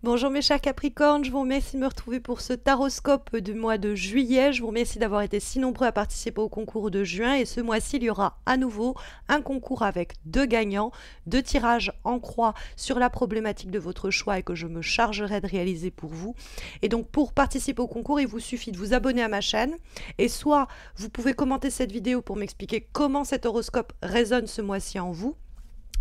Bonjour mes chers Capricornes, je vous remercie de me retrouver pour ce taroscope du mois de juillet. Je vous remercie d'avoir été si nombreux à participer au concours de juin. Et ce mois-ci, il y aura à nouveau un concours avec 2 gagnants, 2 tirages en croix sur la problématique de votre choix et que je me chargerai de réaliser pour vous. Et donc pour participer au concours, il vous suffit de vous abonner à ma chaîne. Et soit vous pouvez commenter cette vidéo pour m'expliquer comment cet horoscope résonne ce mois-ci en vous.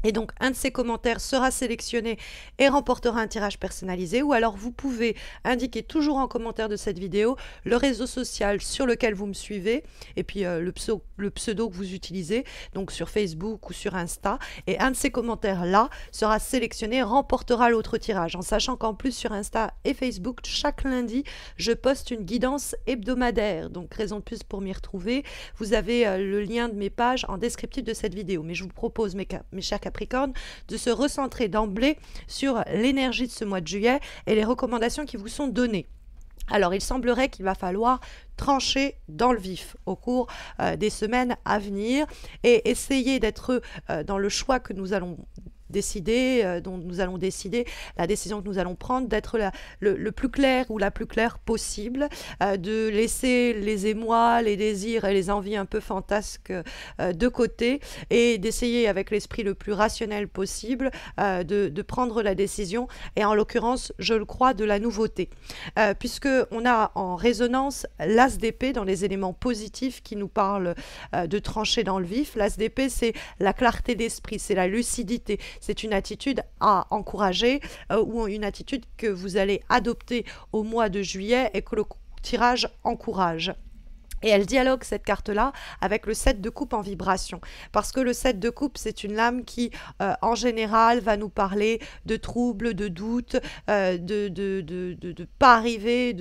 Et donc, un de ces commentaires sera sélectionné et remportera un tirage personnalisé. Ou alors, vous pouvez indiquer toujours en commentaire de cette vidéo le réseau social sur lequel vous me suivez et puis le pseudo que vous utilisez, donc sur Facebook ou sur Insta. Et un de ces commentaires-là sera sélectionné et remportera l'autre tirage. En sachant qu'en plus, sur Insta et Facebook, chaque lundi, je poste une guidance hebdomadaire. Donc, raison de plus pour m'y retrouver. Vous avez le lien de mes pages en descriptif de cette vidéo. Mais je vous propose, mes chers Capricorne, de se recentrer d'emblée sur l'énergie de ce mois de juillet et les recommandations qui vous sont données. Alors, il semblerait qu'il va falloir trancher dans le vif au cours des semaines à venir et essayer d'être dans le choix que nous allons dont nous allons décider, la décision que nous allons prendre, d'être le plus clair ou la plus claire possible, de laisser les émois, les désirs et les envies un peu fantasques de côté et d'essayer avec l'esprit le plus rationnel possible de prendre la décision et en l'occurrence, je le crois, de la nouveauté. Puisque on a en résonance l'as d'épée dans les éléments positifs qui nous parlent de trancher dans le vif. L'as d'épée, c'est la clarté d'esprit, c'est la lucidité, c'est une attitude à encourager ou une attitude que vous allez adopter au mois de juillet et que le tirage encourage. Et elle dialogue cette carte-là avec le 7 de coupe en vibration. Parce que le 7 de coupe, c'est une lame qui, en général, va nous parler de troubles, de doutes, de pas arriver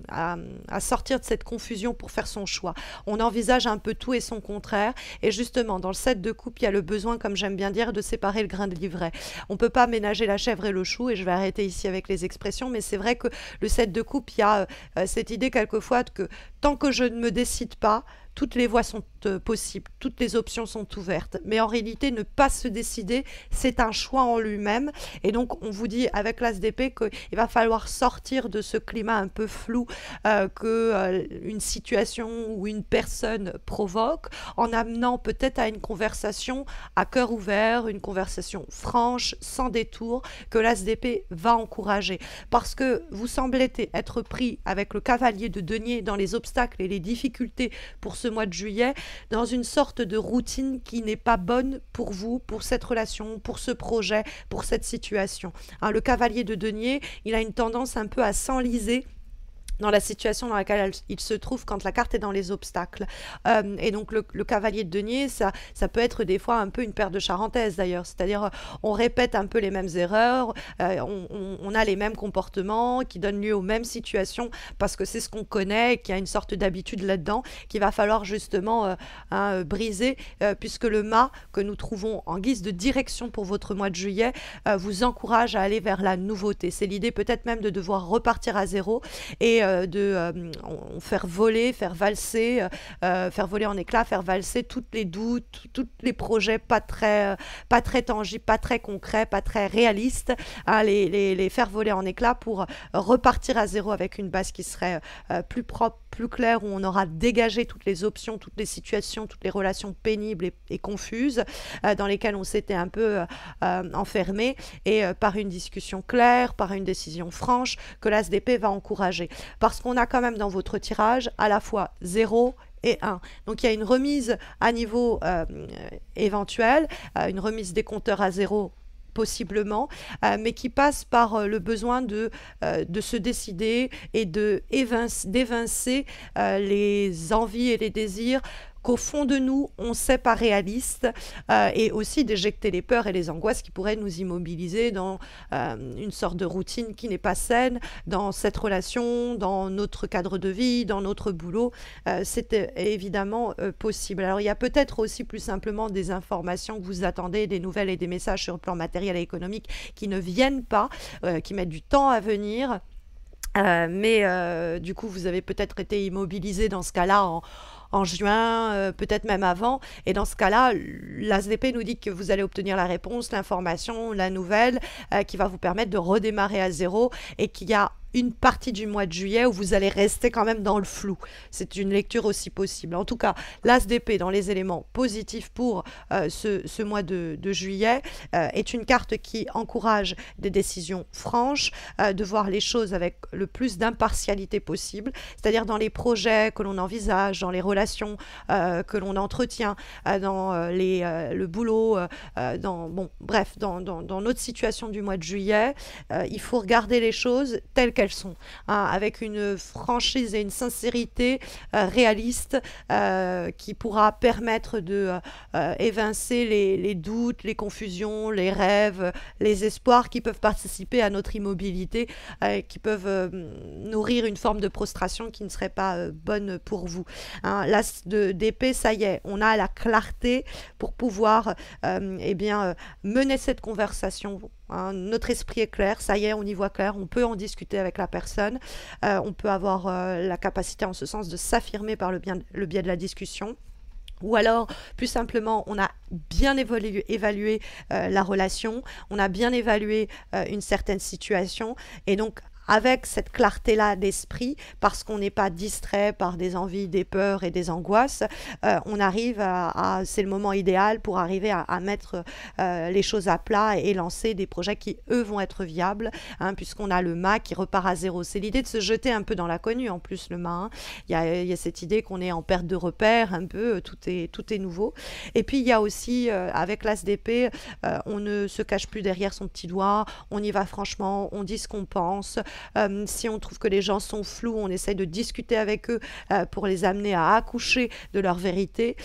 à sortir de cette confusion pour faire son choix. On envisage un peu tout et son contraire. Et justement, dans le 7 de coupe, il y a le besoin, comme j'aime bien dire, de séparer le grain de l'ivraie. On ne peut pas ménager la chèvre et le chou, et je vais arrêter ici avec les expressions, mais c'est vrai que le 7 de coupe, il y a cette idée quelquefois que tant que je ne me décide pas, toutes les voies sont possibles, toutes les options sont ouvertes. Mais en réalité, ne pas se décider, c'est un choix en lui-même. Et donc, on vous dit avec l'as d'épée qu'il va falloir sortir de ce climat un peu flou qu'une situation ou une personne provoque, en amenant peut-être à une conversation à cœur ouvert, une conversation franche, sans détour, que l'as d'épée va encourager. Parce que vous semblez être pris avec le cavalier de denier dans les obstacles et les difficultés pour ce mois de juillet, dans une sorte de routine qui n'est pas bonne pour vous, pour cette relation, pour ce projet, pour cette situation. Hein, le cavalier de denier, il a une tendance un peu à s'enliser dans la situation dans laquelle il se trouve quand la carte est dans les obstacles. Et donc le cavalier de denier, ça peut être des fois un peu une paire de charentaises d'ailleurs, c'est-à-dire on répète un peu les mêmes erreurs, on a les mêmes comportements qui donnent lieu aux mêmes situations parce que c'est ce qu'on connaît et qu'il y a une sorte d'habitude là-dedans qu'il va falloir justement briser puisque le mât que nous trouvons en guise de direction pour votre mois de juillet vous encourage à aller vers la nouveauté. C'est l'idée peut-être même de devoir repartir à zéro et faire voler, faire valser, faire voler en éclats, faire valser toutes les doutes, tous les projets pas très tangibles, pas très concrets, pas très réalistes, hein, les faire voler en éclats pour repartir à zéro avec une base qui serait plus propre, plus claire, où on aura dégagé toutes les options, toutes les situations, toutes les relations pénibles et confuses dans lesquelles on s'était un peu enfermé et par une discussion claire, par une décision franche que l'as d'épée va encourager. Parce qu'on a quand même dans votre tirage à la fois 0 et 1. Donc il y a une remise à niveau éventuel, une remise des compteurs à 0 possiblement, mais qui passe par le besoin de se décider et d'évincer les envies et les désirs qu'au fond de nous, on sait pas réaliste et aussi d'éjecter les peurs et les angoisses qui pourraient nous immobiliser dans une sorte de routine qui n'est pas saine, dans cette relation, dans notre cadre de vie, dans notre boulot. C'est évidemment possible. Alors, il y a peut-être aussi plus simplement des informations que vous attendez, des nouvelles et des messages sur le plan matériel et économique qui ne viennent pas, qui mettent du temps à venir. Mais du coup, vous avez peut-être été immobilisé dans ce cas-là en juin, peut-être même avant. Et dans ce cas-là, l'ASDP nous dit que vous allez obtenir la réponse, l'information, la nouvelle qui va vous permettre de redémarrer à zéro et qu'il y a une partie du mois de juillet où vous allez rester quand même dans le flou. C'est une lecture aussi possible. En tout cas, l'ASDP, dans les éléments positifs pour ce mois de juillet, est une carte qui encourage des décisions franches, de voir les choses avec le plus d'impartialité possible, c'est-à-dire dans les projets que l'on envisage, dans les relations que l'on entretient, dans le boulot, bref, dans notre situation du mois de juillet, il faut regarder les choses telles qu'elles sont, hein, avec une franchise et une sincérité réaliste qui pourra permettre de évincer les doutes, les confusions, les rêves, les espoirs qui peuvent participer à notre immobilité, qui peuvent nourrir une forme de prostration qui ne serait pas bonne pour vous. Hein, l'as d'épée, ça y est, on a la clarté pour pouvoir mener cette conversation. Hein, notre esprit est clair, ça y est, on y voit clair, on peut en discuter avec la personne, on peut avoir la capacité en ce sens de s'affirmer par le biais de la discussion. Ou alors, plus simplement, on a bien évalué la relation, on a bien évalué une certaine situation, et donc avec cette clarté-là d'esprit, parce qu'on n'est pas distrait par des envies, des peurs et des angoisses, on arrive c'est le moment idéal pour arriver à mettre les choses à plat et lancer des projets qui, eux, vont être viables, hein, puisqu'on a le mât qui repart à zéro. C'est l'idée de se jeter un peu dans l'inconnu, en plus, le mât. Hein. Il y a cette idée qu'on est en perte de repères, un peu, tout est nouveau. Et puis, il y a aussi, avec l'as d'épée, on ne se cache plus derrière son petit doigt, on y va franchement, on dit ce qu'on pense. Si on trouve que les gens sont flous, on essaye de discuter avec eux pour les amener à accoucher de leur vérité,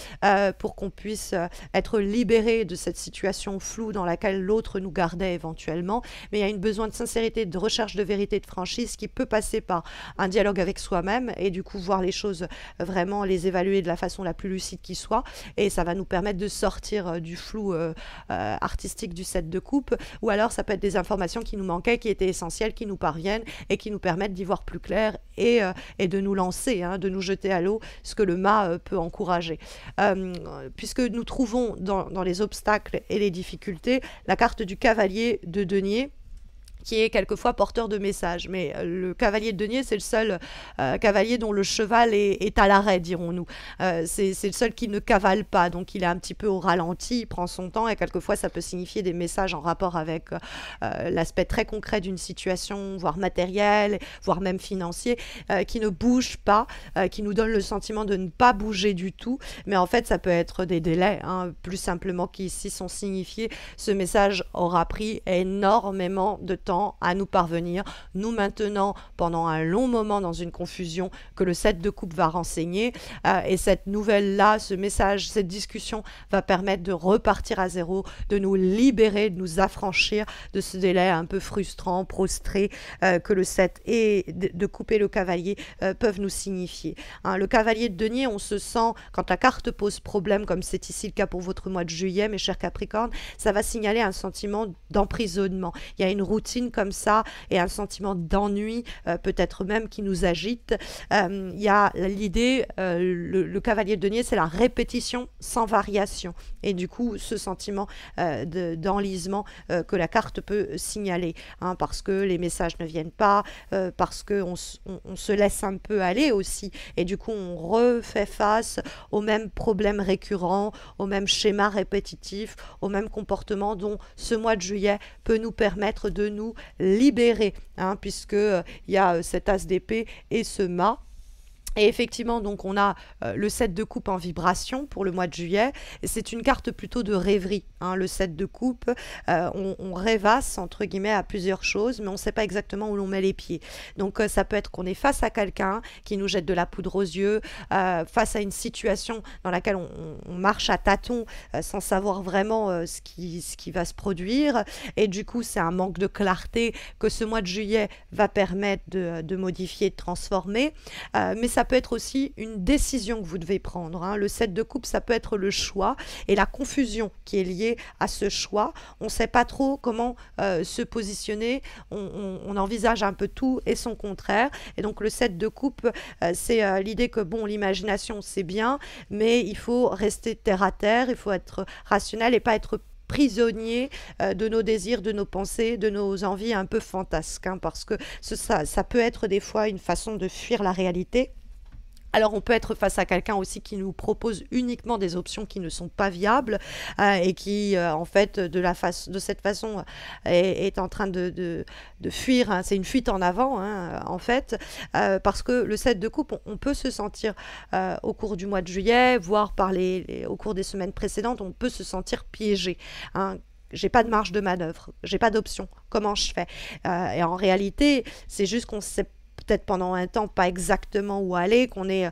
pour qu'on puisse être libéré de cette situation floue dans laquelle l'autre nous gardait éventuellement. Mais il y a un besoin de sincérité, de recherche de vérité, de franchise qui peut passer par un dialogue avec soi-même et du coup voir les choses vraiment, les évaluer de la façon la plus lucide qui soit. Et ça va nous permettre de sortir du flou artistique du set de coupe. Ou alors ça peut être des informations qui nous manquaient, qui étaient essentielles, qui nous parviennent et qui nous permettent d'y voir plus clair et de nous lancer, hein, de nous jeter à l'eau, ce que le mât peut encourager. Puisque nous trouvons dans les obstacles et les difficultés la carte du cavalier de denier, qui est quelquefois porteur de messages. Mais le cavalier de denier, c'est le seul cavalier dont le cheval est à l'arrêt, dirons-nous. C'est le seul qui ne cavale pas, donc il est un petit peu au ralenti, il prend son temps, et quelquefois ça peut signifier des messages en rapport avec l'aspect très concret d'une situation, voire matérielle, voire même financier, qui ne bouge pas, qui nous donne le sentiment de ne pas bouger du tout, mais en fait ça peut être des délais, hein, plus simplement qui ici sont signifiés. Ce message aura pris énormément de temps à nous parvenir, nous maintenant pendant un long moment dans une confusion que le set de coupe va renseigner, et cette nouvelle-là, ce message, cette discussion va permettre de repartir à zéro, de nous libérer, de nous affranchir de ce délai un peu frustrant, prostré, que le set et de coupe et le cavalier peuvent nous signifier. Hein, le cavalier de denier, on se sent, quand la carte pose problème, comme c'est ici le cas pour votre mois de juillet, mes chers Capricornes, ça va signaler un sentiment d'emprisonnement. Il y a une routine comme ça et un sentiment d'ennui, peut-être même qui nous agite. Il y a l'idée, le cavalier de denier, c'est la répétition sans variation. Et du coup, ce sentiment d'enlisement que la carte peut signaler, hein, parce que les messages ne viennent pas, parce qu'on se laisse un peu aller aussi. Et du coup, on refait face aux mêmes problèmes récurrents, aux mêmes schémas répétitifs, aux mêmes comportements dont ce mois de juillet peut nous permettre de nous libérer, hein, puisque il y a cet as d'épée et ce mât. Et effectivement, donc on a le set de coupe en vibration pour le mois de juillet. C'est une carte plutôt de rêverie, hein, le set de coupe. On rêvasse, entre guillemets, à plusieurs choses, mais on ne sait pas exactement où l'on met les pieds. Donc ça peut être qu'on est face à quelqu'un qui nous jette de la poudre aux yeux, face à une situation dans laquelle on marche à tâtons sans savoir vraiment ce qui va se produire. Et du coup, c'est un manque de clarté que ce mois de juillet va permettre de modifier, de transformer. Mais ça ça peut être aussi une décision que vous devez prendre, hein. Le 7 de coupe, ça peut être le choix et la confusion qui est liée à ce choix. On ne sait pas trop comment se positionner, on envisage un peu tout et son contraire. Et donc le 7 de coupe, c'est l'idée que bon, l'imagination c'est bien, mais il faut rester terre à terre, il faut être rationnel et pas être prisonnier de nos désirs, de nos pensées, de nos envies un peu fantasques, hein, parce que ça peut être des fois une façon de fuir la réalité. Alors on peut être face à quelqu'un aussi qui nous propose uniquement des options qui ne sont pas viables et qui en fait de cette façon est en train de fuir, hein. C'est une fuite en avant, hein, en fait, parce que le 7 de coupe, on peut se sentir au cours du mois de juillet, voire au cours des semaines précédentes, on peut se sentir piégé, hein. J'ai pas de marge de manœuvre, j'ai pas d'option. Comment je fais? Et en réalité, c'est juste qu'on sait peut-être pendant un temps pas exactement où aller, qu'on est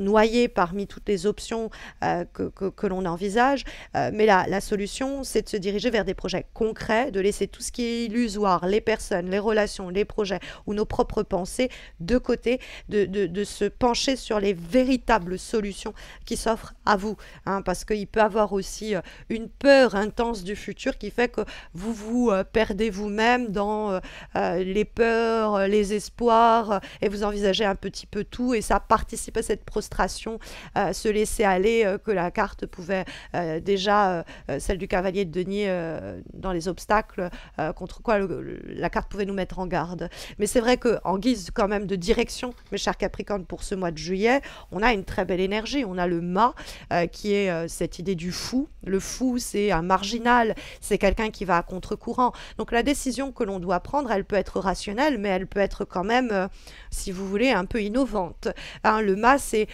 noyé parmi toutes les options que l'on envisage. Mais la solution, c'est de se diriger vers des projets concrets, de laisser tout ce qui est illusoire, les personnes, les relations, les projets ou nos propres pensées de côté, de se pencher sur les véritables solutions qui s'offrent à vous, hein, parce qu'il peut y avoir aussi une peur intense du futur qui fait que vous vous perdez vous-même dans les peurs, les espoirs, et vous envisagez un petit peu tout et ça participe à cette prostration, se laisser aller que la carte pouvait déjà, celle du cavalier de denier dans les obstacles, contre quoi la carte pouvait nous mettre en garde. Mais c'est vrai qu'en guise quand même de direction, mes chers Capricornes, pour ce mois de juillet, on a une très belle énergie. On a le mât qui est cette idée du fou. Le fou, c'est un marginal, c'est quelqu'un qui va à contre-courant. Donc la décision que l'on doit prendre, elle peut être rationnelle, mais elle peut être quand même si vous voulez, un peu innovante, hein. Le mât, c'est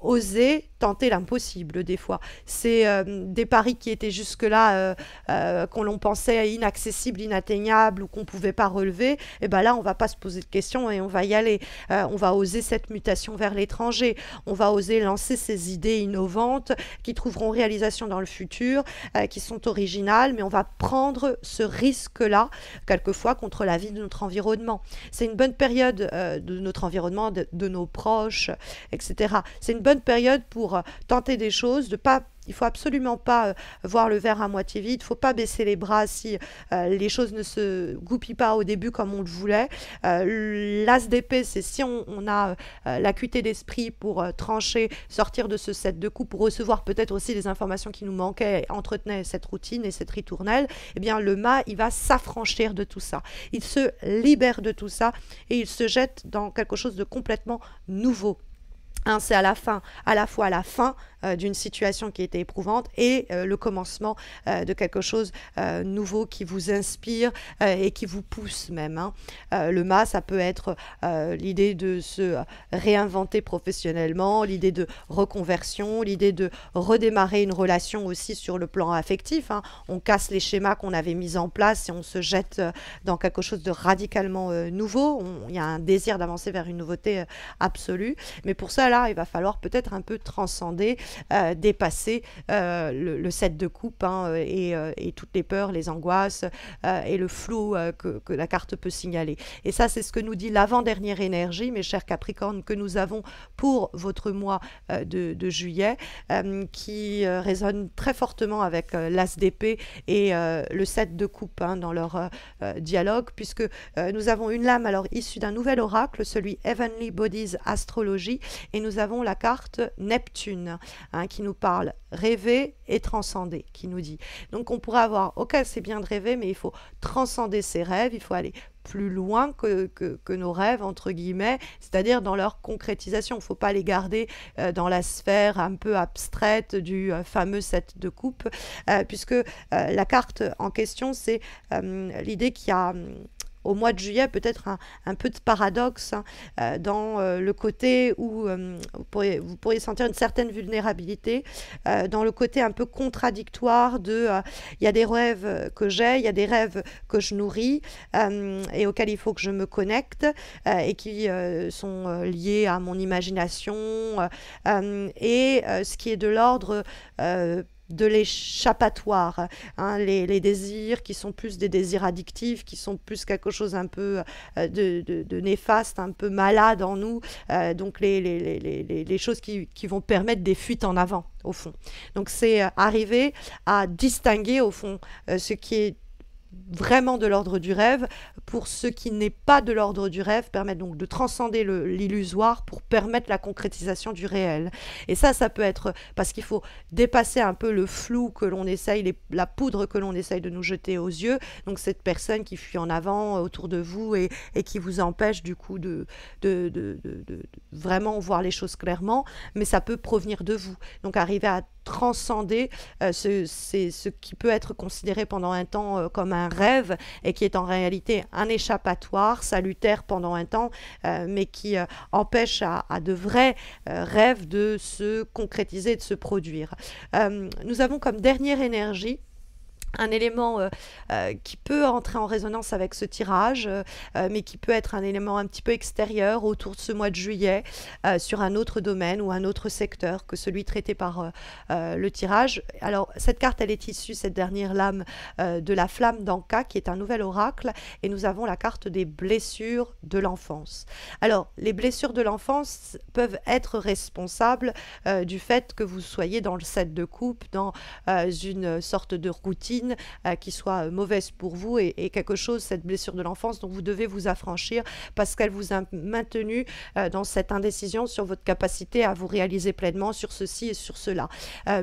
oser tenter l'impossible des fois. C'est des paris qui étaient jusque-là, qu'on l'on pensait inaccessibles, inatteignables ou qu'on ne pouvait pas relever. Et bien là, on ne va pas se poser de questions et on va y aller. On va oser cette mutation vers l'étranger. On va oser lancer ces idées innovantes qui trouveront réalisation dans le futur, qui sont originales, mais on va prendre ce risque-là, quelquefois, contre la vie de notre environnement. C'est une bonne période de notre environnement, de nos proches, etc. C'est une bonne période pour tenter des choses, il ne faut absolument pas voir le verre à moitié vide, il ne faut pas baisser les bras si les choses ne se goupillent pas au début comme on le voulait. L'as d'épée, c'est si on a l'acuité d'esprit pour trancher, sortir de ce 7 de coupe, pour recevoir peut-être aussi les informations qui nous manquaient, et entretenir cette routine et cette ritournelle, eh bien le mât, il va s'affranchir de tout ça. Il se libère de tout ça et il se jette dans quelque chose de complètement nouveau. Hein, c'est à la fois la fin d'une situation qui était éprouvante et le commencement de quelque chose nouveau qui vous inspire et qui vous pousse même, hein. Le mât, ça peut être l'idée de se réinventer professionnellement, l'idée de reconversion, l'idée de redémarrer une relation aussi sur le plan affectif, hein. On casse les schémas qu'on avait mis en place et on se jette dans quelque chose de radicalement nouveau. Il y a un désir d'avancer vers une nouveauté absolue, mais pour ça, là, il va falloir peut-être un peu transcender, dépasser le 7 de coupe, hein, et toutes les peurs, les angoisses et le flou que la carte peut signaler. Et ça, c'est ce que nous dit l'avant-dernière énergie, mes chers Capricornes, que nous avons pour votre mois de juillet, qui résonne très fortement avec l'as d'épée et le 7 de coupe, hein, dans leur dialogue, puisque nous avons une lame alors issue d'un nouvel oracle, celui Heavenly Bodies Astrology, et nous avons la carte Neptune, hein, qui nous parle rêver et transcender, qui nous dit. Donc on pourrait avoir, ok, c'est bien de rêver, mais il faut transcender ses rêves, il faut aller plus loin que nos rêves, entre guillemets, c'est-à-dire dans leur concrétisation. Il ne faut pas les garder dans la sphère un peu abstraite du fameux 7 de coupe, puisque la carte en question, c'est l'idée qu'il y a au mois de juillet peut-être un peu de paradoxe, hein, dans le côté où vous pourriez sentir une certaine vulnérabilité, dans le côté un peu contradictoire de il y a des rêves que j'ai, il y a des rêves que je nourris et auxquels il faut que je me connecte et qui sont liés à mon imagination et ce qui est de l'ordre de l'échappatoire, hein, les désirs qui sont plus des désirs addictifs, qui sont plus quelque chose un peu de néfaste, un peu malade en nous, donc les choses qui vont permettre des fuites en avant, au fond. Donc c'est arriver à distinguer, au fond, ce qui est vraiment de l'ordre du rêve, pour ce qui n'est pas de l'ordre du rêve, permettre donc de transcender l'illusoire pour permettre la concrétisation du réel. Et ça peut être parce qu'il faut dépasser un peu le flou que l'on essaye, la poudre que l'on essaye de nous jeter aux yeux, donc cette personne qui fuit en avant autour de vous et qui vous empêche du coup de vraiment voir les choses clairement, mais ça peut provenir de vous. Donc arriver à transcender ce qui peut être considéré pendant un temps comme un rêve et qui est en réalité un échappatoire salutaire pendant un temps, mais qui empêche à de vrais rêves de se concrétiser et de se produire. Nous avons comme dernière énergie un élément qui peut entrer en résonance avec ce tirage, mais qui peut être un élément un petit peu extérieur autour de ce mois de juillet, sur un autre domaine ou un autre secteur que celui traité par le tirage. Alors, cette carte, elle est issue, cette dernière lame, de la flamme d'Anka, qui est un nouvel oracle, et nous avons la carte des blessures de l'enfance. Alors, les blessures de l'enfance peuvent être responsables du fait que vous soyez dans le set de coupe, dans une sorte de routine qui soit mauvaise pour vous et quelque chose, cette blessure de l'enfance dont vous devez vous affranchir parce qu'elle vous a maintenu dans cette indécision sur votre capacité à vous réaliser pleinement sur ceci et sur cela.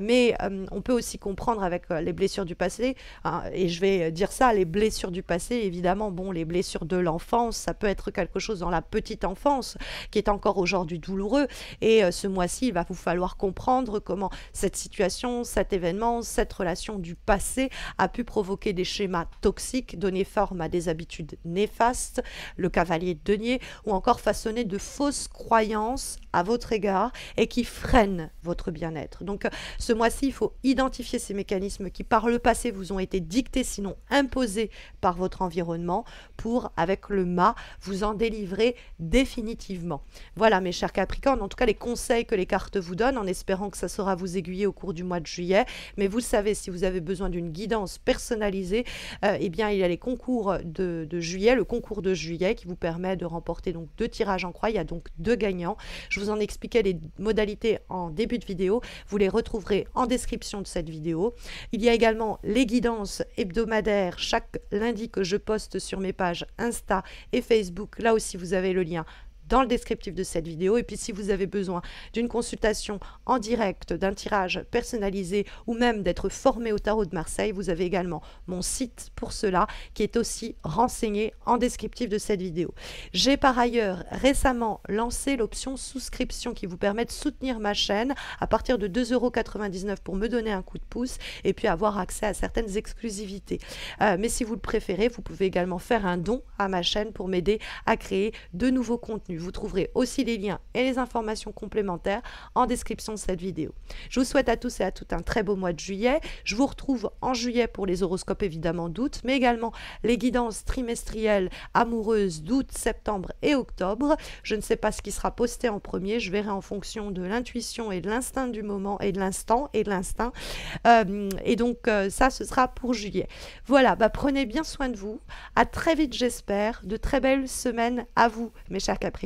Mais on peut aussi comprendre avec les blessures du passé, hein, et je vais dire ça, les blessures du passé, évidemment, bon, les blessures de l'enfance, ça peut être quelque chose dans la petite enfance qui est encore aujourd'hui douloureux, et ce mois-ci, il va vous falloir comprendre comment cette situation, cet événement, cette relation du passé a pu provoquer des schémas toxiques, donner forme à des habitudes néfastes, le cavalier de denier, ou encore façonner de fausses croyances à votre égard et qui freinent votre bien-être. Donc ce mois-ci, il faut identifier ces mécanismes qui par le passé vous ont été dictés, sinon imposés par votre environnement, pour, avec le mât, vous en délivrer définitivement. Voilà mes chers Capricornes, en tout cas les conseils que les cartes vous donnent, en espérant que ça saura vous aiguiller au cours du mois de juillet. Mais vous le savez, si vous avez besoin d'une guidance personnalisée, eh bien il y a les concours de juillet, le concours de juillet qui vous permet de remporter donc 2 tirages en croix. Il y a donc 2 gagnants. Je vous en expliquais les modalités en début de vidéo. Vous les retrouverez en description de cette vidéo. Il y a également les guidances hebdomadaires chaque lundi que je poste sur mes pages Insta et Facebook. Là aussi, vous avez le lien dans le descriptif de cette vidéo. Et puis si vous avez besoin d'une consultation en direct, d'un tirage personnalisé ou même d'être formé au tarot de Marseille, vous avez également mon site pour cela qui est aussi renseigné en descriptif de cette vidéo. J'ai par ailleurs récemment lancé l'option souscription qui vous permet de soutenir ma chaîne à partir de 2,99 € pour me donner un coup de pouce et puis avoir accès à certaines exclusivités. Mais si vous le préférez, vous pouvez également faire un don à ma chaîne pour m'aider à créer de nouveaux contenus. Vous trouverez aussi les liens et les informations complémentaires en description de cette vidéo. Je vous souhaite à tous et à toutes un très beau mois de juillet. Je vous retrouve en juillet pour les horoscopes évidemment d'août, mais également les guidances trimestrielles amoureuses d'août, septembre et octobre. Je ne sais pas ce qui sera posté en premier, je verrai en fonction de l'intuition et de l'instinct du moment et de l'instant et de l'instinct. Et donc ça, ce sera pour juillet. Voilà, prenez bien soin de vous. À très vite j'espère. De très belles semaines à vous, mes chers Capricornes.